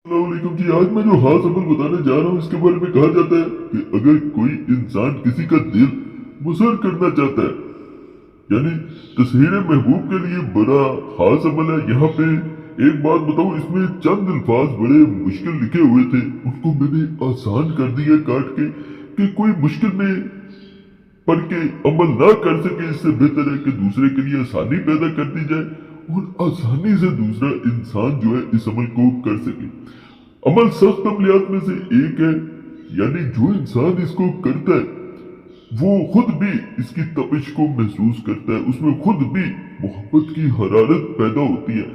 السلام علیکم جی، آج میں جو خاص عمل بتانے جا رہا ہوں اس کے بارے میں کہا جاتا ہے کہ اگر کوئی انسان کسی کا دل مسر کرنا چاہتا ہے یعنی تصویر محبوب کے لیے بڑا خاص عمل ہے۔ یہاں پہ ایک بات بتاؤں، اس میں چند الفاظ بڑے مشکل لکھے ہوئے تھے، ان کو میں نے آسان کر دیا کاٹ کے کہ کوئی مشکل میں پڑھ کے عمل نہ کر سکے۔ اس سے بہتر ہے کہ دوسرے کے لیے آسانی پیدا کر دی جائے اور آسانی سے دوسرا انسان جو ہے اس عمل کو کر سکے۔ عمل سخت عملیات میں سے ایک ہے، یعنی جو انسان اس کو کرتا ہے وہ خود بھی اس کی تپش کو محسوس کرتا ہے، اس میں خود بھی محبت کی حرارت پیدا ہوتی ہے۔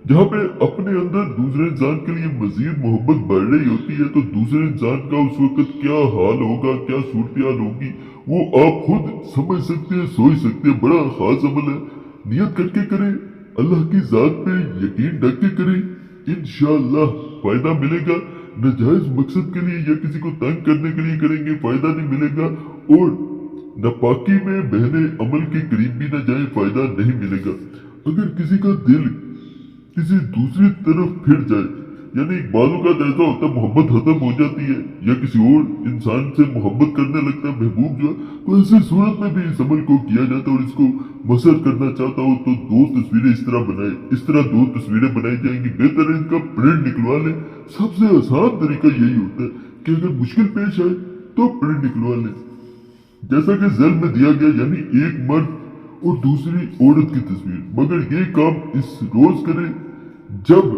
جہاں پہ اپنے اندر دوسرے انسان کے لیے مزید محبت بڑھ رہی ہوتی ہے تو دوسرے انسان کا اس وقت کیا حال ہوگا، کیا صورتحال ہوگی، وہ آپ خود سمجھ سکتے ہیں، سوچ سکتے ہیں۔ بڑا خاص عمل ہے، نیت کر کے کریں، اللہ کی ذات پہ یقین رکھ کے کریں، انشاءاللہ فائدہ ملے گا۔ ناجائز مقصد کے لیے یا کسی کو تنگ کرنے کے لیے کریں گے فائدہ نہیں ملے گا، اور ناپاکی میں بہنے عمل کے قریب بھی نہ جائیں، فائدہ نہیں ملے گا۔ اگر کسی کا دل کسی دوسری طرف پھر جائے، یعنی بعضوں کا ایسا ہوتا ہے محبت ختم ہو جاتی ہے یا کسی اور انسان سے محبت کرنے لگتا ہے محبوب جو ہے، تو ایسی صورت میں بھی اس عمل کو کیا جاتا ہے۔ اور اس کو مؤثر کرنا چاہتا ہو تو دو تصویریں اس طرح دو تصویریں بنائی جائیں گی، بہتر ہے ان کا پرنٹ نکلوا لیں۔ سب سے آسان طریقہ یہی ہوتا ہے کہ اگر مشکل پیش آئے تو پرنٹ نکلوا لیں، جیسا کہ ذیل میں دیا گیا، یعنی ایک مرد اور دوسری عورت کی تصویر۔ مگر یہ کام اس روز کریں جب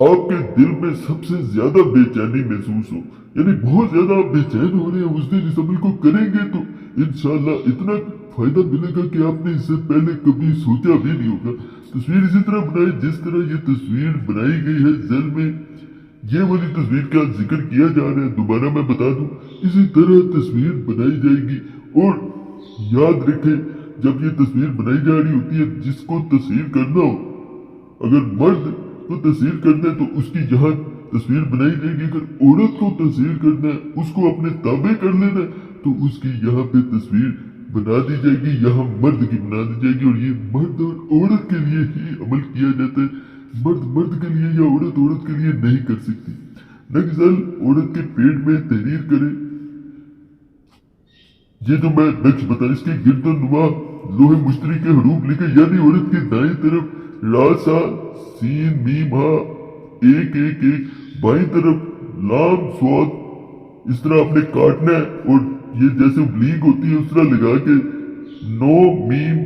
آپ کے دل میں سب سے زیادہ بے چینی محسوس ہو، یعنی بہت زیادہ آپ بے چین ہو رہے ہیں، اس دن اس عمل کو کریں گے تو انشاءاللہ اتنا فائدہ ملے گا کہ آپ نے اس سے پہلے کبھی سوچا بھی نہیں ہوگا۔ تصویر اسی طرح بنائے جس طرح یہ تصویر بنائی گئی ہے ذیل میں، یہ والی تصویر کا ذکر کیا جا رہا ہے، دوبارہ میں بتا دوں، اسی طرح تصویر بنائی جائے گی۔ اور یاد رکھیں، جب یہ تصویر بنائی جا رہی ہوتی ہے، جس کو تصویر کرنا ہو، اگر مرد کو تصویر کرنا ہے تو اس کی یہاں تصویر بنائی جائے گی، اگر عورت کو تصویر کرنا ہے، اس کو اپنے تابع کر لینا ہے، تو اس کی یہاں پہ تصویر بنا دی جائے گی، یہاں مرد کی بنا دی جائے گی۔ اور یہ مرد اور عورت کے لیے ہی عمل کیا جاتا ہے، مرد مرد کے لیے یا عورت عورت کے لیے نہیں کر سکتی۔ نقشل عورت کے پیٹ میں تحریر کرے، یہ جو میں نقش بتا اس کے گردن نما لوہے مشتری کے حروف لکھے، یعنی عورت کی دائیں طرف را سا سین میم ہا ایک ایک ایک، بائیں طرف لام سواد، اس طرح آپ نے کاٹنا ہے، اور یہ جیسے ابلیغ ہوتی ہے اس طرح لگا کے نو میم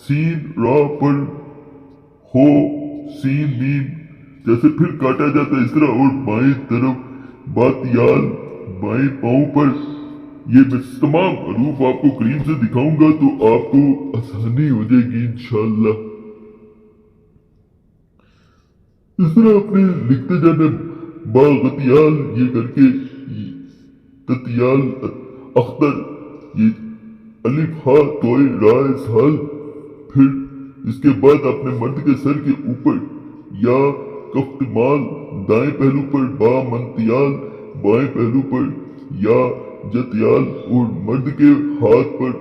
سین را پر ہو سین میم، جیسے پھر کاٹا جاتا ہے اس طرح۔ اور بائیں طرف باتیال، بائیں پاؤں پر یہ میں تمام حروف آپ کو قریب سے دکھاؤں گا تو آپ کو آسانی ہو جائے گی انشاءاللہ۔ اس طرح اپنے لکھتے جانا، باغتیال یہ کر کے، تتیال اختر، یہ الف ہا توئے رائے سال، پھر اس کے بعد اپنے مرد کے سر کے اوپر یا کفتمال دائیں پہلو پر، با منتیال بائیں پہلو پر، یا جتیال، اور مرد کے ہاتھ پر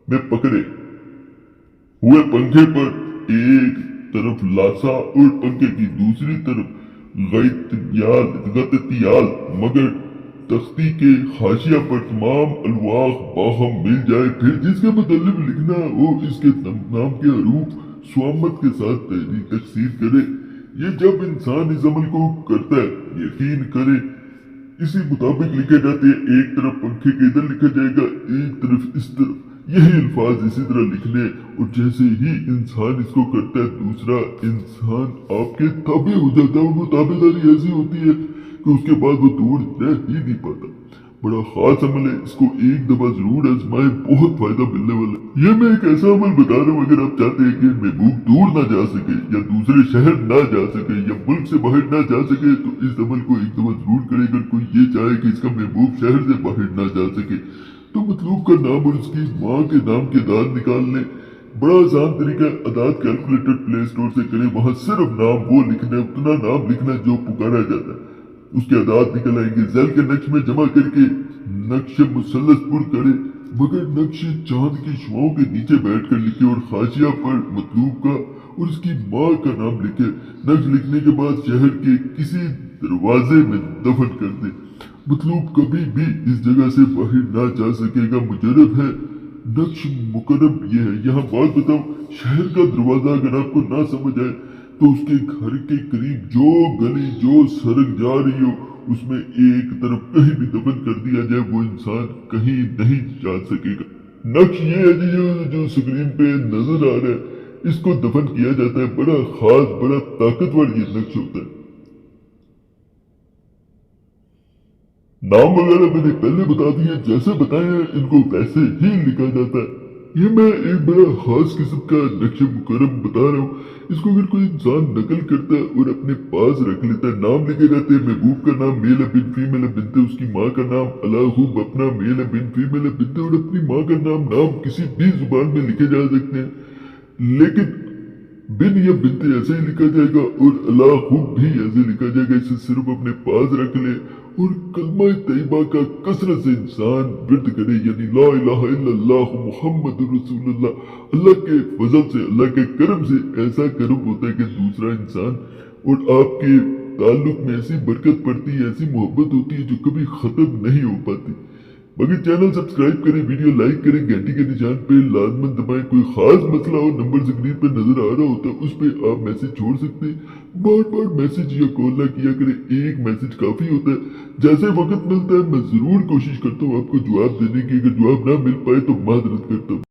میں پکڑے ہوئے پنکھے پر ایک طرف لاسا اور پنکھے کی دوسری طرف غتتیال، مگر تختی کے حاشیہ پر تمام الواح باہم مل جائے۔ پھر جس کے مطلب لکھنا ہو اس کے نام کے حروف سوامت کے ساتھ تکثیر کرے۔ یہ جب انسان اس عمل کو کرتا ہے، یقین کرے اسی مطابق لکھے جاتے ہیں۔ ایک طرف پنکھے کے ادھر لکھا جائے گا، ایک طرف اس طرف، یہی الفاظ اسی طرح لکھنے، اور جیسے ہی انسان اس کو کرتا ہے دوسرا انسان آپ کے تابع ہو جاتا ہے، اور وہ تابع داری ایسی ہوتی ہے کہ اس کے بعد وہ دور رہ ہی نہیں پاتا۔ بڑا خاص عمل ہے، اس کو ایک دفعہ ضرور آزمائیں، بہت فائدہ ملنے والا ہے۔ یہ میں ایک ایسا عمل بتا رہا ہوں، اگر آپ چاہتے ہیں کہ محبوب دور نہ جا سکے یا دوسرے شہر نہ جا سکے یا ملک سے باہر نہ جا سکے تو اس عمل کو ایک دفعہ ضرور کرے۔ اگر کوئی یہ چاہے کہ اس کا محبوب شہر سے باہر نہ جا سکے تو مطلوب کا نام اور اس کی ماں کے نام کے اعداد نکال لیں۔ بڑا آسان طریقہ، اعداد کیلکولیٹر پلے اسٹور سے کریں، وہاں صرف نام وہ لکھنا ہے، اتنا نام لکھنا جو پکارا جاتا ہے، اس کے اعداد نکل آئیں گے۔ ذیل کے نقش میں جمع کر کے نقش مثلث پر کرے، مگر نقش چاند کی شعاؤں کے نیچے بیٹھ کر لکھے، اور حاشیہ پر مطلوب کا اور اس کی ماں کا نام لکھے، نقش لکھنے کے بعد شہر کے کسی دروازے میں دفن کر دے۔ مطلوب کبھی بھی اس جگہ سے باہر نہ جا سکے گا، مجرب ہے۔ نقش مکرم یہ ہے۔ یہاں بات بتاؤ، شہر کا دروازہ اگر آپ کو نہ سمجھ آئے تو اس کے گھر کے قریب جو گلی جو سڑک جا رہی ہو اس میں ایک طرف کہیں بھی دفن کر دیا جائے، وہ انسان کہیں نہیں جا سکے گا۔ نقش یہ ہے جی جو سکرین پہ نظر آ رہا ہے، اس کو دفن کیا جاتا ہے۔ بڑا خاص بڑا طاقتور یہ نقش ہوتا ہے۔ نام وغیرہ میں نے پہلے بتا دیے، جیسے بتایا ہے ان کو ویسے ہی لکھا جاتا ہے۔ یہ میں ایک بڑا خاص قسم کا نقش مکرم بتا رہا ہوں۔ اس کو اگر کوئی انسان نقل کرتا ہے اور اپنے پاس رکھ لیتا ہے، نام لکھے جاتے ہیں، محبوب کا نام میل ہے، بن فیمیل ہے، بنت، اس کی ماں کا نام اللہ اپنا میل ہے، بن فیمیل ہے، بنت، اور اپنی ماں کا نام کسی بھی زبان میں لکھے جا سکتے ہیں، لیکن بن یا بنت ایسے ہی لکھا جائے گا اور اللہ بھی ایسے لکھا جائے گا۔ اسے صرف اپنے پاس رکھ لے اور کلمہ طیبہ کا کثرت سے انسان ورد کرے، یعنی لا الہ الا اللہ محمد رسول اللہ۔ اللہ کے فضل سے، اللہ کے کرم سے ایسا کرم ہوتا ہے کہ دوسرا انسان اور آپ کے تعلق میں ایسی برکت پڑتی ہے، ایسی محبت ہوتی ہے جو کبھی ختم نہیں ہو پاتی۔ باقی چینل سبسکرائب کریں، ویڈیو لائک کریں، گھنٹی کے نشان پہ لازماً دبائیں۔ کوئی خاص مسئلہ ہو، نمبر سکرین پہ نظر آ رہا ہوتا ہے، اس پہ آپ میسج چھوڑ سکتے ہیں۔ بار بار میسج یا کال نہ کیا کریں، ایک میسج کافی ہوتا ہے۔ جیسے وقت ملتا ہے میں ضرور کوشش کرتا ہوں آپ کو جواب دینے کی، اگر جواب نہ مل پائے تو معذرت کرتا ہوں۔